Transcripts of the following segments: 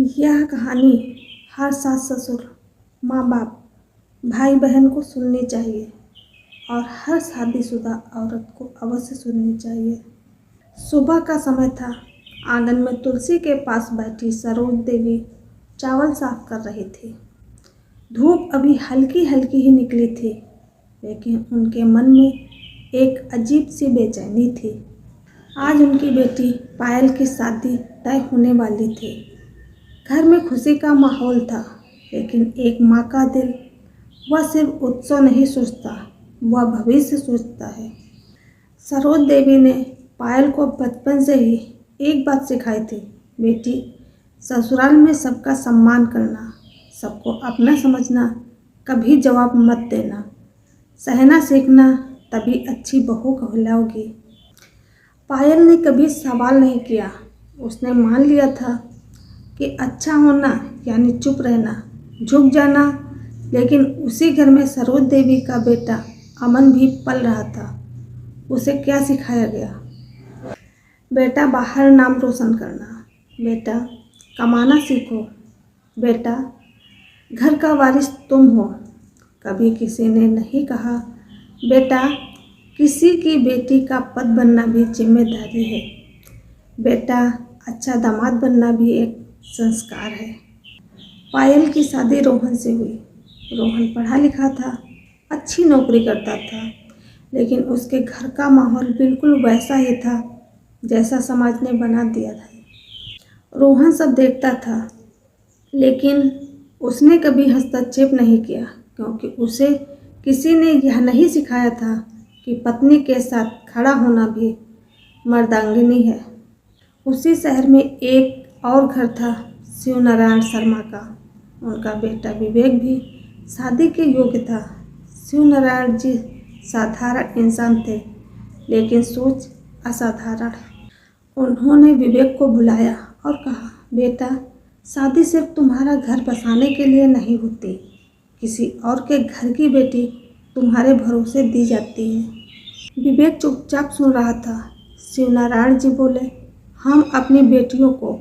यह कहानी हर सास ससुर, माँ बाप, भाई बहन को सुननी चाहिए और हर शादीशुदा औरत को अवश्य सुननी चाहिए। सुबह का समय था। आंगन में तुलसी के पास बैठी सरोज देवी चावल साफ कर रही थी। धूप अभी हल्की हल्की ही निकली थी, लेकिन उनके मन में एक अजीब सी बेचैनी थी। आज उनकी बेटी पायल की शादी तय होने वाली थी। घर में खुशी का माहौल था, लेकिन एक माँ का दिल वह सिर्फ उत्सव नहीं सोचता, वह भविष्य सोचता है। सरोज देवी ने पायल को बचपन से ही एक बात सिखाई थी, बेटी, ससुराल में सबका सम्मान करना, सबको अपना समझना, कभी जवाब मत देना, सहना सीखना, तभी अच्छी बहू कहलाओगी। पायल ने कभी सवाल नहीं किया। उसने मान लिया था कि अच्छा होना यानी चुप रहना, झुक जाना। लेकिन उसी घर में सरोज देवी का बेटा अमन भी पल रहा था। उसे क्या सिखाया गया? बेटा, बाहर नाम रोशन करना, बेटा कमाना सीखो, बेटा घर का वारिस तुम हो। कभी किसी ने नहीं कहा, बेटा किसी की बेटी का पद बनना भी जिम्मेदारी है, बेटा अच्छा दामाद बनना भी एक संस्कार है। पायल की शादी रोहन से हुई। रोहन पढ़ा लिखा था, अच्छी नौकरी करता था, लेकिन उसके घर का माहौल बिल्कुल वैसा ही था जैसा समाज ने बना दिया था। रोहन सब देखता था, लेकिन उसने कभी हस्तक्षेप नहीं किया, क्योंकि उसे किसी ने यह नहीं सिखाया था कि पत्नी के साथ खड़ा होना भी मर्दांगिनी है। उसी शहर में एक और घर था शिव नारायण शर्मा का। उनका बेटा विवेक भी शादी के योग्य था। शिव नारायण जी साधारण इंसान थे, लेकिन सोच असाधारण। उन्होंने विवेक को बुलाया और कहा, बेटा शादी सिर्फ तुम्हारा घर बसाने के लिए नहीं होती, किसी और के घर की बेटी तुम्हारे भरोसे दी जाती है। विवेक चुपचाप सुन रहा था। शिव नारायण जी बोले, हम अपनी बेटियों को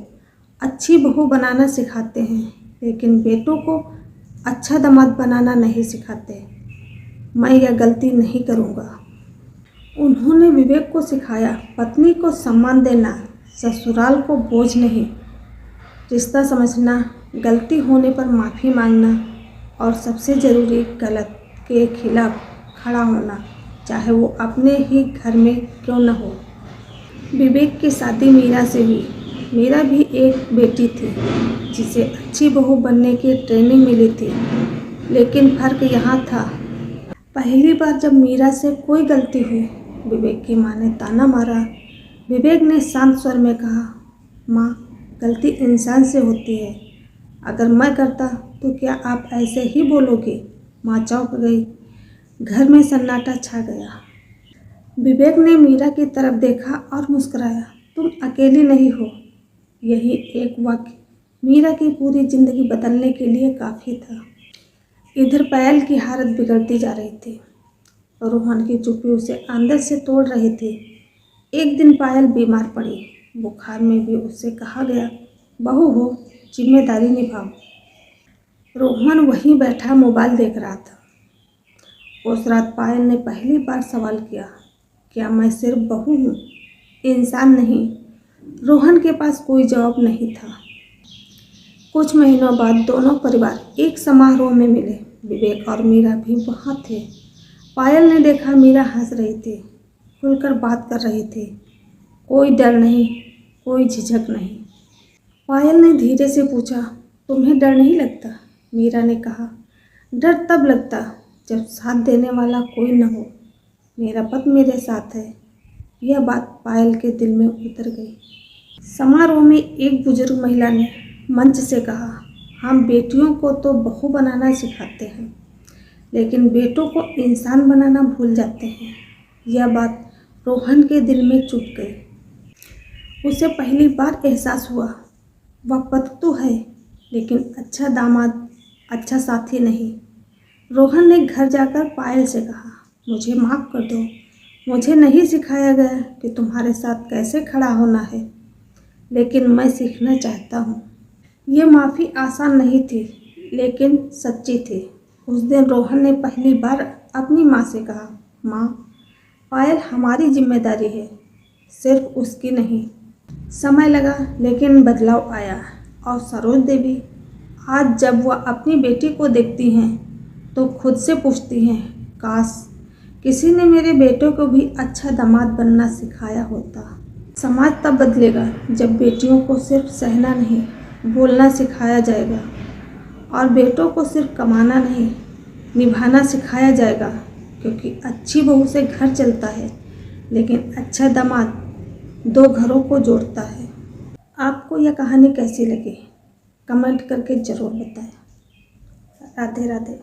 अच्छी बहू बनाना सिखाते हैं, लेकिन बेटों को अच्छा दामाद बनाना नहीं सिखाते। मैं यह गलती नहीं करूँगा। उन्होंने विवेक को सिखाया, पत्नी को सम्मान देना, ससुराल को बोझ नहीं, रिश्ता समझना, गलती होने पर माफ़ी मांगना और सबसे ज़रूरी गलत के खिलाफ खड़ा होना, चाहे वो अपने ही घर में क्यों न हो। विवेक की शादी मीरा से हुई। मीरा भी एक बेटी थी जिसे अच्छी बहू बनने की ट्रेनिंग मिली थी, लेकिन फ़र्क यहाँ था। पहली बार जब मीरा से कोई गलती हुई, विवेक की माँ ने ताना मारा। विवेक ने शांत स्वर में कहा, माँ गलती इंसान से होती है, अगर मैं करता तो क्या आप ऐसे ही बोलोगे? माँ चौंक गई। घर में सन्नाटा छा गया। विवेक ने मीरा की तरफ देखा और मुस्कुराया, तुम अकेली नहीं हो। यही एक वाक्य मीरा की पूरी जिंदगी बदलने के लिए काफ़ी था। इधर पायल की हालत बिगड़ती जा रही थी। रोहन की चुप्पी उसे अंदर से तोड़ रही थी। एक दिन पायल बीमार पड़ी। बुखार में भी उससे कहा गया, बहू हो, जिम्मेदारी निभाओ। रोहन वहीं बैठा मोबाइल देख रहा था। उस रात पायल ने पहली बार सवाल किया, क्या मैं सिर्फ बहू हूँ, इंसान नहीं? रोहन के पास कोई जवाब नहीं था। कुछ महीनों बाद दोनों परिवार एक समारोह में मिले। विवेक और मीरा भी वहाँ थे। पायल ने देखा मीरा हंस रही थी, खुलकर बात कर रही थी, कोई डर नहीं, कोई झिझक नहीं। पायल ने धीरे से पूछा, तुम्हें डर नहीं लगता? मीरा ने कहा, डर तब लगता जब साथ देने वाला कोई न हो। मेरा पति मेरे साथ है। यह बात पायल के दिल में उतर गई। समारोह में एक बुजुर्ग महिला ने मंच से कहा, हम बेटियों को तो बहू बनाना सिखाते हैं, लेकिन बेटों को इंसान बनाना भूल जाते हैं। यह बात रोहन के दिल में चुभ गई। उसे पहली बार एहसास हुआ, वह पति तो है, लेकिन अच्छा दामाद, अच्छा साथी नहीं। रोहन ने घर जाकर पायल से कहा, मुझे माफ़ कर दो, मुझे नहीं सिखाया गया कि तुम्हारे साथ कैसे खड़ा होना है, लेकिन मैं सीखना चाहता हूँ। ये माफ़ी आसान नहीं थी, लेकिन सच्ची थी। उस दिन रोहन ने पहली बार अपनी माँ से कहा, माँ, पायल हमारी जिम्मेदारी है, सिर्फ उसकी नहीं। समय लगा, लेकिन बदलाव आया। और सरोज देवी आज जब वह अपनी बेटी को देखती हैं तो खुद से पूछती हैं, काश किसी ने मेरे बेटों को भी अच्छा दामाद बनना सिखाया होता। समाज तब बदलेगा जब बेटियों को सिर्फ सहना नहीं, बोलना सिखाया जाएगा, और बेटों को सिर्फ कमाना नहीं, निभाना सिखाया जाएगा। क्योंकि अच्छी बहू से घर चलता है, लेकिन अच्छा दामाद दो घरों को जोड़ता है। आपको यह कहानी कैसी लगी? कमेंट करके ज़रूर बताएं। राधे राधे।